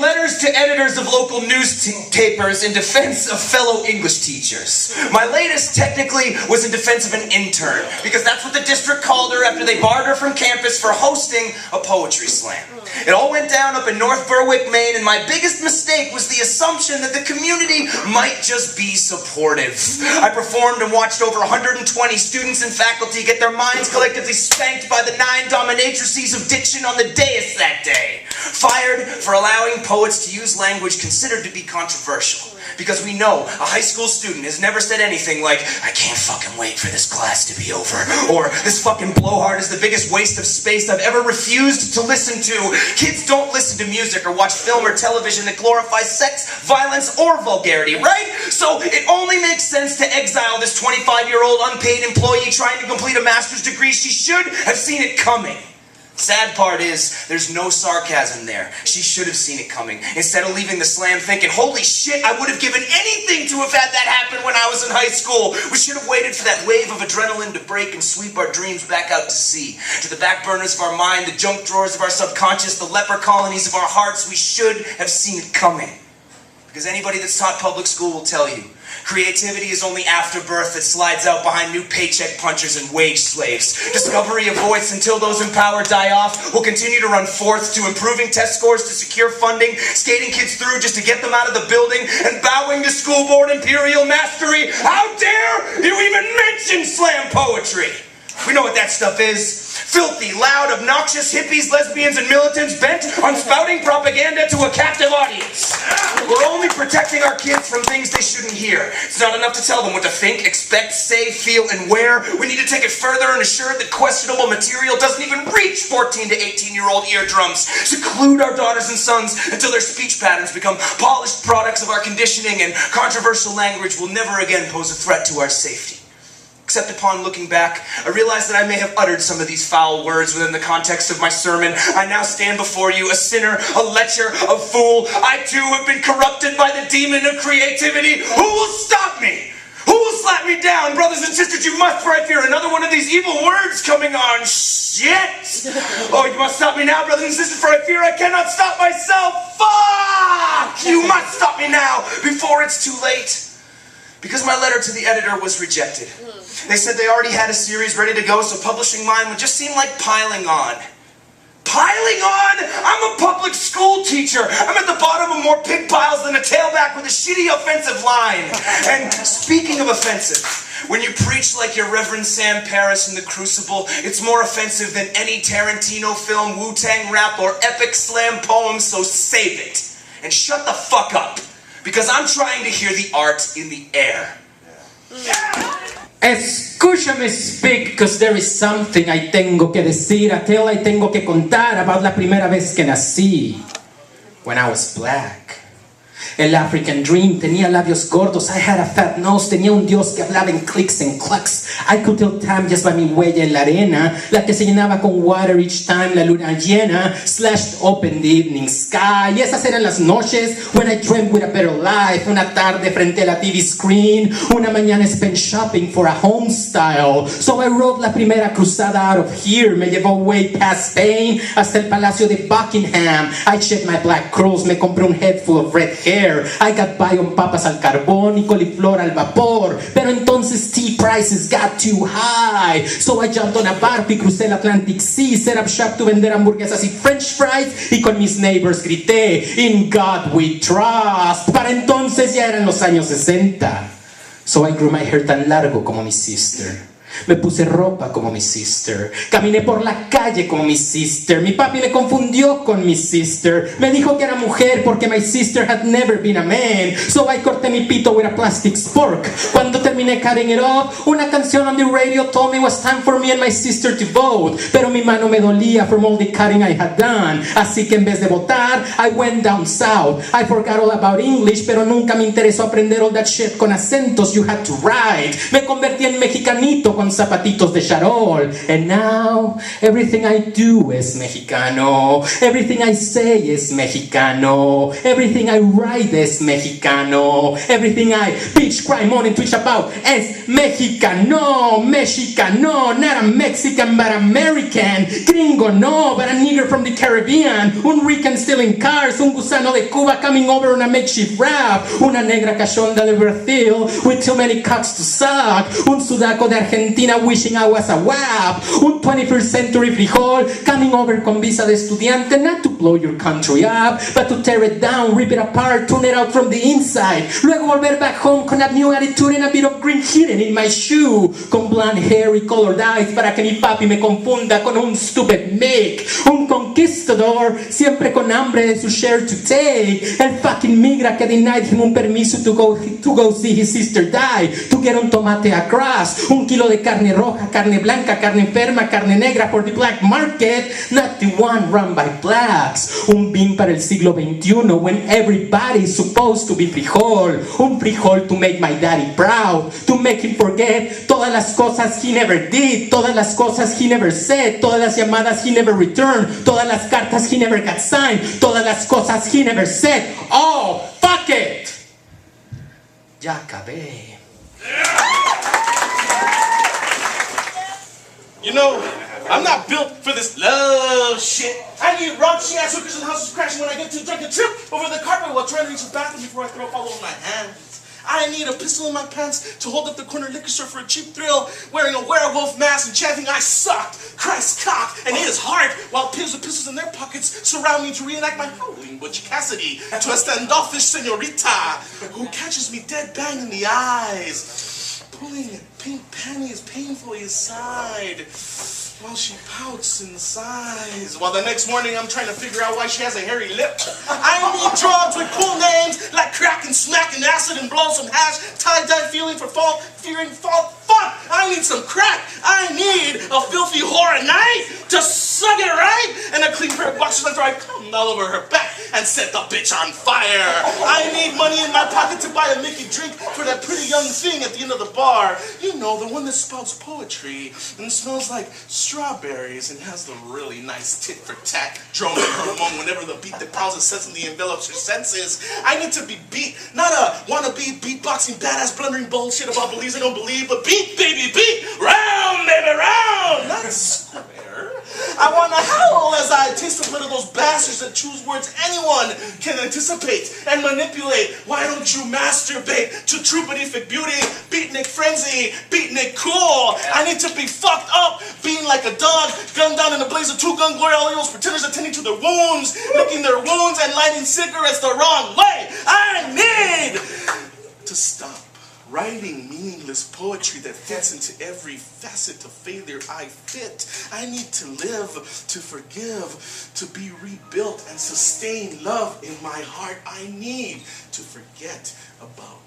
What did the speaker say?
letters to editors of local newspapers in defense of fellow English teachers. My latest, technically, was in defense of an intern, because that's what the district called her after they barred her from campus for hosting a poetry slam. It all went down up in North Berwick, Maine, and my biggest mistake was the assumption that the community might just be supportive. I performed and watched over 120 students and faculty get their minds collectively spanked by the 9 dominatrices of diction on the dais that day. Fired for allowing poets to use language considered to be controversial. Because we know a high school student has never said anything like, I can't fucking wait for this class to be over. Or, this fucking blowhard is the biggest waste of space I've ever refused to listen to. Kids don't listen to music or watch film or television that glorifies sex, violence, or vulgarity, right? So it only makes sense to exile this 25-year-old unpaid employee trying to complete a master's degree. She should have seen it coming. Sad part is, there's no sarcasm there. She should have seen it coming. Instead of leaving the slam thinking, holy shit, I would have given anything to have had that happen when I was in high school. We should have waited for that wave of adrenaline to break and sweep our dreams back out to sea. To the back burners of our mind, the junk drawers of our subconscious, the leper colonies of our hearts, we should have seen it coming. Because anybody that's taught public school will tell you, creativity is only afterbirth that slides out behind new paycheck punchers and wage slaves. Discovery of voice until those in power die off will continue to run forth to improving test scores to secure funding, skating kids through just to get them out of the building, and bowing to school board imperial mastery. How dare you even mention slam poetry? We know what that stuff is. Filthy, loud, obnoxious hippies, lesbians, and militants bent on spouting propaganda to a captive audience. We're only protecting our kids from things they shouldn't hear. It's not enough to tell them what to think, expect, say, feel, and wear. We need to take it further and assure that questionable material doesn't even reach 14 to 18-year-old eardrums. Seclude our daughters and sons until their speech patterns become polished products of our conditioning, and controversial language will never again pose a threat to our safety. Except upon looking back, I realized that I may have uttered some of these foul words within the context of my sermon. I now stand before you, a sinner, a lecher, a fool. I too have been corrupted by the demon of creativity. Who will stop me? Who will slap me down? Brothers and sisters, you must, for I fear another one of these evil words coming on. Shit! Oh, you must stop me now, brothers and sisters, for I fear I cannot stop myself. Fuck! You must stop me now, before it's too late. Because my letter to the editor was rejected. They said they already had a series ready to go, so publishing mine would just seem like piling on. Piling on? I'm a public school teacher. I'm at the bottom of more pig piles than a tailback with a shitty offensive line. And speaking of offensive, when you preach like your Reverend Sam Paris in The Crucible, it's more offensive than any Tarantino film, Wu-Tang rap, or epic slam poem, so save it. And shut the fuck up. Because I'm trying to hear the art in the air. Escúchame speak, because there is something I tengo que decir, a tale I tengo que contar about la primera vez que nací. When I was black. El African dream tenía labios gordos, I had a fat nose, tenía un dios que hablaba en clicks and clucks. I could tell time just by mi huella en la arena, la que se llenaba con water each time la luna llena slashed open the evening sky. Y esas eran las noches when I dreamt with a better life. Una tarde frente a la TV screen, una mañana spent shopping for a home style. So I rode la primera cruzada out of here, me llevó way past Spain hasta el Palacio de Buckingham. I shed my black curls, me compré un head full of red hair. I got by on papas al carbón y coliflor al vapor. Pero entonces tea prices got too high. So I jumped on a barco y crucé el Atlantic Sea. Set up shop to vender hamburguesas y french fries. Y con mis neighbors grité, In God we trust. Para entonces ya eran los años 60. So I grew my hair tan largo como mi sister. Me puse ropa como mi sister. Caminé por la calle como mi sister. Mi papi me confundió con mi sister. Me dijo que era mujer porque my sister had never been a man. So I corté mi pito with a plastic spork. Cuando terminé cutting it off, una canción on the radio told me it was time for me and my sister to vote. Pero mi mano me dolía from all the cutting I had done. Así que en vez de votar, I went down south. I forgot all about English, pero nunca me interesó aprender all that shit con acentos you had to write. Me convertí en mexicanito con zapatitos de charol. And now, everything I do is Mexicano. Everything I say is Mexicano. Everything I write is Mexicano. Everything I bitch, cry, moan, and twitch about is Mexicano. Mexicano, not a Mexican but American. Gringo, no, but a nigger from the Caribbean. Un Rican stealing cars. Un gusano de Cuba coming over on a makeshift raft. Una negra cachonda de Brazil with too many cocks to suck. Un sudaco de Argentina wishing I was a WAP. Un 21st century frijol coming over con visa de estudiante, not to blow your country up, but to tear it down, rip it apart, tune it out from the inside. Luego volver back home con a new attitude and a bit of green hidden in my shoe. Con blonde hair y colored eyes para que mi papi me confunda con un stupid Mick. Un conquistador siempre con hambre de su share to take. El fucking migra que denied him un permiso to go see his sister die. To get un tomate across. Un kilo de carne roja, carne blanca, carne enferma, carne negra for the black market, not the one run by blacks. Un bean para el siglo XXI when everybody's supposed to be frijol. Un frijol to make my daddy proud, to make him forget todas las cosas he never did, todas las cosas he never said, todas las llamadas he never returned, todas las cartas he never got signed, todas las cosas he never said. Oh, fuck it! Ya acabé. You know, I'm not built for this love shit. I need raunchy ass hookers and houses crashing when I get too drunk and trip over the carpet while trying to reach the bathroom before I throw up all over my hands. I need a pistol in my pants to hold up the corner liquor store for a cheap thrill, wearing a werewolf mask and chanting I sucked, Christ's cock, and his heart, while pigs with pistols in their pockets surround me to reenact my howling Butch Cassidy to a standoffish senorita who catches me dead bang in the eyes, pulling pink panties painfully aside while she pouts and sighs, while the next morning I'm trying to figure out why she has a hairy lip. I need drugs with cool names like crack and smack and acid and blow some hash, tie-dye feeling for fall, fearing fall. Fuck! I need some crack. I need a filthy whore at night to suck it right, and a clean pair of boxers after I come all over her back and set the bitch on fire. I need money in my pocket to buy a Mickey drink for that pretty young thing at the end of the bar. You know, the one that spouts poetry and smells like strawberries and has the really nice tit-for-tat droning hormone whenever the beat that pounds and sets in the envelops her senses. I need to be beat, not a wannabe beatboxing badass blundering bullshit about beliefs I don't believe, but beat, baby, beat, round, baby, round, not square. I want to howl as I taste the blood of those bastards that choose words anyone can anticipate and manipulate. Why don't you masturbate to troubadourific beauty, beatnik frenzy, beatnik cool? I need to be fucked up, being like a dog, gunned down in a blaze of two-gun glory, all those pretenders attending to their wounds, licking their wounds and lighting cigarettes the wrong way. I need to stop writing meaningless poetry that fits into every facet of failure I fit. I need to live, to forgive, to be rebuilt and sustain love in my heart. I need to forget about